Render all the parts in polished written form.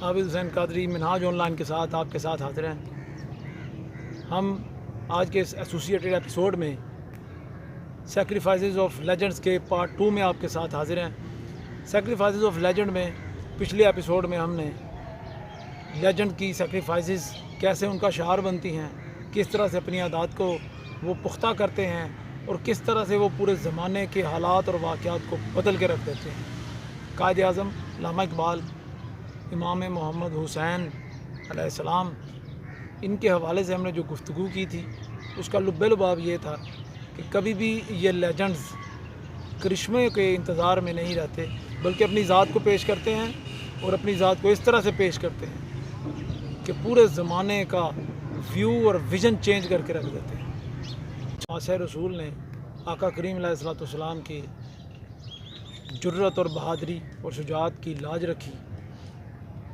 Abid Hussain Qadri Minhaj on line کے ساتھ آپ کے ساتھ حاضر ہیں۔ ہم آج کے اس ایسوسیٹڈ ایپیسوڈ میں سیکریفائسز آف لیجنڈز کے پارٹ 2 میں آپ کے ساتھ حاضر ہیں۔ سیکریفائسز آف لیجنڈ میں پچھلے ایپیسوڈ میں ہم نے لیجنڈ کی سیکریفائسز کیسے ان کا شعار بنتی ہیں، کس طرح سے اپنی عادات کو وہ پختہ کرتے ہیں اور کس طرح سے وہ پورے زمانے کے حالات اور واقعات کو بدل کے رکھ دیتے ہیں۔ قائد اعظم علامہ اقبال، امام محمد حسین علیہ السلام، ان کے حوالے سے ہم نے جو گفتگو کی تھی اس کا لب لباب یہ تھا کہ کبھی بھی یہ لیجنڈز کرشمے کے انتظار میں نہیں رہتے، بلکہ اپنی ذات کو پیش کرتے ہیں اور اپنی ذات کو اس طرح سے پیش کرتے ہیں کہ پورے زمانے کا ویو اور ویژن چینج کر کے رکھ دیتے ہیں۔ معاشر رسول نے آقا کریم علیہ السلام کی جرت اور بہادری اور شجاعت کی لاج رکھی۔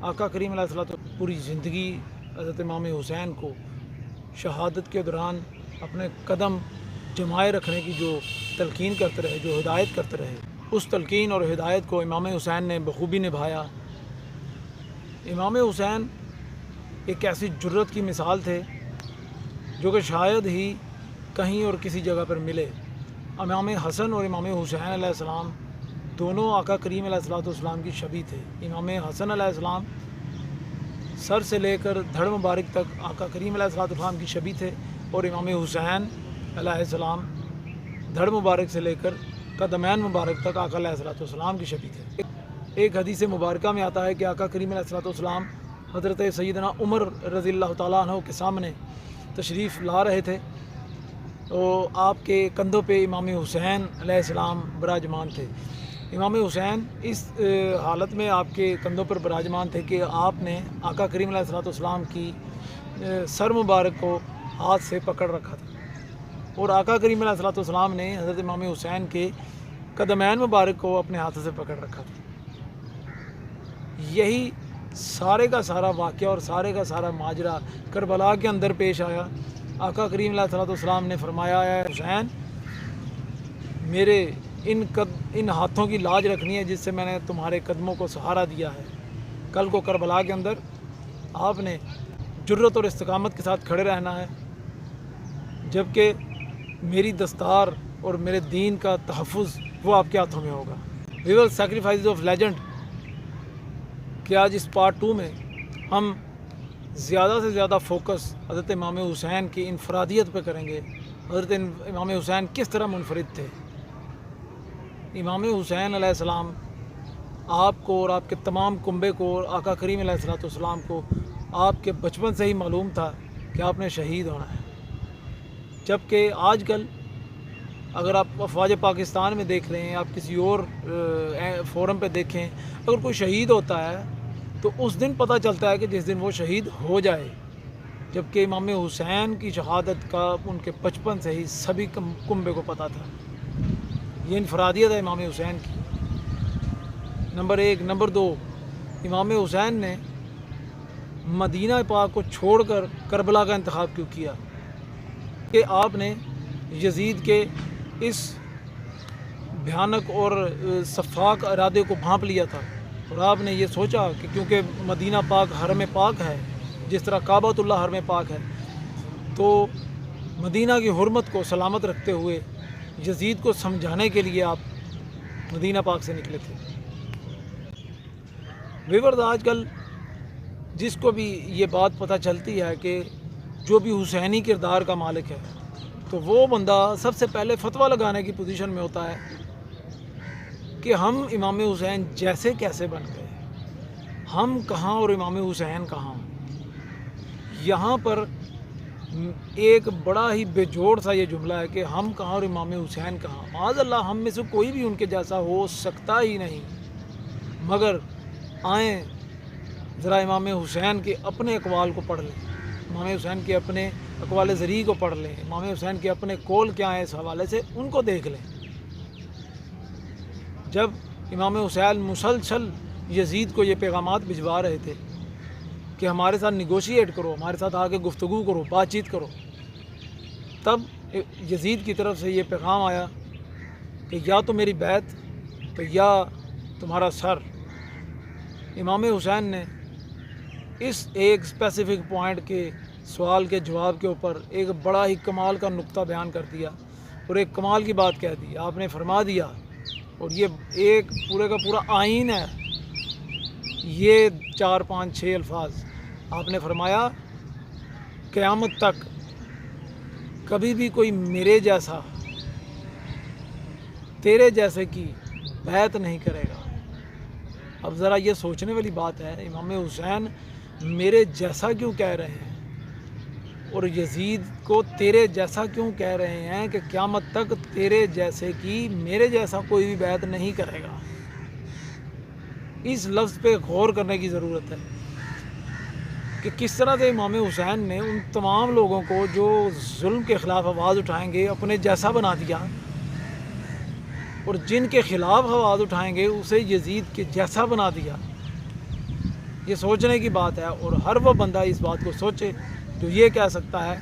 آقا کریم علیہ السلام پوری زندگی حضرت امام حسین کو شہادت کے دوران اپنے قدم جمائے رکھنے کی جو تلقین کرتے رہے، جو ہدایت کرتے رہے، اس تلقین اور ہدایت کو امام حسین نے بخوبی نبھایا۔ امام حسین ایک ایسی جرت کی مثال تھے جو کہ شاید ہی کہیں اور کسی جگہ پر ملے۔ امام حسن اور امام حسین علیہ السلام دونوں آقا کریم علیہ السلام کی شبیہ تھے۔ امام حسن علیہ السلام سر سے لے کر دھڑ مبارک تک آقا کریم علیہ السلام کی شبیہ تھے، اور امام حسین علیہ السلام دھڑ مبارک سے لے کر قدمین مبارک تک آقا علیہ السلام کی شبیہ تھے۔ ایک حدیث مبارکہ میں آتا ہے کہ آقا کریم علیہ السلام حضرت سیدنا عمر رضی اللہ تعالیٰ عنہ کے سامنے تشریف لا رہے تھے، تو آپ کے کندھوں پہ امام حسین علیہ السلام براجمان تھے۔ امام حسین اس حالت میں آپ کے کندھوں پر براجمان تھے کہ آپ نے آقا کریم علیہ السلام کی سر مبارک کو ہاتھ سے پکڑ رکھا تھا، اور آقا کریم علیہ السلام نے حضرت امام حسین کے قدمین مبارک کو اپنے ہاتھوں سے پکڑ رکھا تھا۔ یہی سارے کا سارا واقعہ اور سارے کا سارا ماجرا کربلا کے اندر پیش آیا۔ آقا کریم علیہ السلام نے فرمایا، اے حسین، میرے ان ہاتھوں کی لاج رکھنی ہے جس سے میں نے تمہارے قدموں کو سہارا دیا ہے۔ کل کو کربلا کے اندر آپ نے جرت اور استقامت کے ساتھ کھڑے رہنا ہے، جبکہ میری دستار اور میرے دین کا تحفظ وہ آپ کے ہاتھوں میں ہوگا۔ ویور سیکریفائسز آف لیجنڈ کہ آج اس پارٹ 2 میں ہم زیادہ سے زیادہ فوکس حضرت امام حسین کی انفرادیت پہ کریں گے۔ حضرت امام حسین کس طرح منفرد تھے۔ امام حسین علیہ السلام آپ کو اور آپ کے تمام کنبے کو اور آقا کریم علیہ السلام کو آپ کے بچپن سے ہی معلوم تھا کہ آپ نے شہید ہونا ہے، جبکہ آج کل اگر آپ افواج پاکستان میں دیکھ رہے ہیں، آپ کسی اور فورم پہ دیکھیں، اگر کوئی شہید ہوتا ہے تو اس دن پتہ چلتا ہے کہ جس دن وہ شہید ہو جائے، جبکہ امام حسین کی شہادت کا ان کے بچپن سے ہی سبھی کنبے کو پتہ تھا۔ یہ انفرادیت ہے امام حسین کی، نمبر 1۔ نمبر 2، امام حسین نے مدینہ پاک کو چھوڑ کر کربلا کا انتخاب کیوں کیا؟ کہ آپ نے یزید کے اس بھیانک اور سفاک ارادے کو بھانپ لیا تھا، اور آپ نے یہ سوچا کہ کیونکہ مدینہ پاک حرم پاک ہے، جس طرح کعبۃ اللہ حرم پاک ہے، تو مدینہ کی حرمت کو سلامت رکھتے ہوئے یزید کو سمجھانے کے لیے آپ مدینہ پاک سے نکلے تھے۔ ویورز، آج کل جس کو بھی یہ بات پتہ چلتی ہے کہ جو بھی حسینی کردار کا مالک ہے، تو وہ بندہ سب سے پہلے فتویٰ لگانے کی پوزیشن میں ہوتا ہے کہ ہم امام حسین جیسے کیسے بن گئے، ہم کہاں اور امام حسین کہاں۔ یہاں پر ایک بڑا ہی بے جوڑ سا یہ جملہ ہے کہ ہم کہاں اور امام حسین کہاں۔ معاذ اللہ، ہم میں سے کوئی بھی ان کے جیسا ہو سکتا ہی نہیں۔ مگر آئیں ذرا امام حسین کے اپنے اقوال کو پڑھ لیں، امام حسین کے اپنے اقوال ذریع کو پڑھ لیں، امام حسین کے اپنے قول کیا ہیں اس حوالے سے، ان کو دیکھ لیں۔ جب امام حسین مسلسل یزید کو یہ پیغامات بھجوا رہے تھے کہ ہمارے ساتھ نیگوشیٹ کرو، ہمارے ساتھ آ کے گفتگو کرو، بات چیت کرو، تب یزید کی طرف سے یہ پیغام آیا کہ یا تو میری بیعت تو یا تمہارا سر۔ امام حسین نے اس ایک اسپیسیفک پوائنٹ کے سوال کے جواب کے اوپر ایک بڑا ہی کمال کا نقطہ بیان کر دیا اور ایک کمال کی بات کہہ دی. آپ نے فرما دیا، اور یہ ایک پورے کا پورا آئین ہے، یہ 4 5 6 الفاظ آپ نے فرمایا قیامت تک کبھی بھی کوئی میرے جیسا تیرے جیسے کی بیعت نہیں کرے گا. اب ذرا یہ سوچنے والی بات ہے، امام حسین میرے جیسا کیوں کہہ رہے ہیں اور یزید کو تیرے جیسا کیوں کہہ رہے ہیں کہ قیامت تک تیرے جیسے کی میرے جیسا کوئی بھی بیعت نہیں کرے گا. اس لفظ پہ غور کرنے کی ضرورت ہے کہ کس طرح سے امام حسین نے ان تمام لوگوں کو جو ظلم کے خلاف آواز اٹھائیں گے اپنے جیسا بنا دیا، اور جن کے خلاف آواز اٹھائیں گے اسے یزید کے جیسا بنا دیا. یہ سوچنے کی بات ہے، اور ہر وہ بندہ اس بات کو سوچے جو یہ کہہ سکتا ہے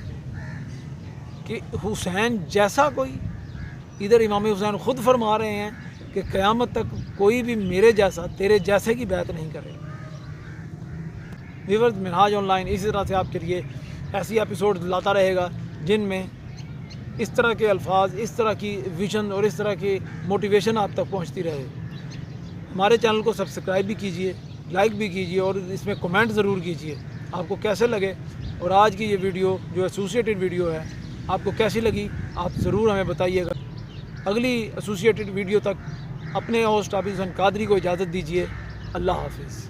کہ حسین جیسا کوئی. ادھر امام حسین خود فرما رہے ہیں کہ قیامت تک کوئی بھی میرے جیسا تیرے جیسے کی بیعت نہیں کرے. ویورز، منہاج آن لائن اسی طرح سے آپ کے لیے ایسی ایپیسوڈ لاتا رہے گا جن میں اس طرح کے الفاظ، اس طرح کی ویژن اور اس طرح کی موٹیویشن آپ تک پہنچتی رہے. ہمارے چینل کو سبسکرائب بھی کیجئے، لائک بھی کیجئے، اور اس میں کمنٹ ضرور کیجئے آپ کو کیسے لگے. اور آج کی یہ ویڈیو جو ایسوسیٹڈ ویڈیو ہے آپ کو کیسی لگی آپ ضرور ہمیں بتائیے گا. اگلی ایسوسیٹڈ ویڈیو تک اپنے ہوسٹ عابد حسین قادری کو اجازت دیجیے. اللہ حافظ.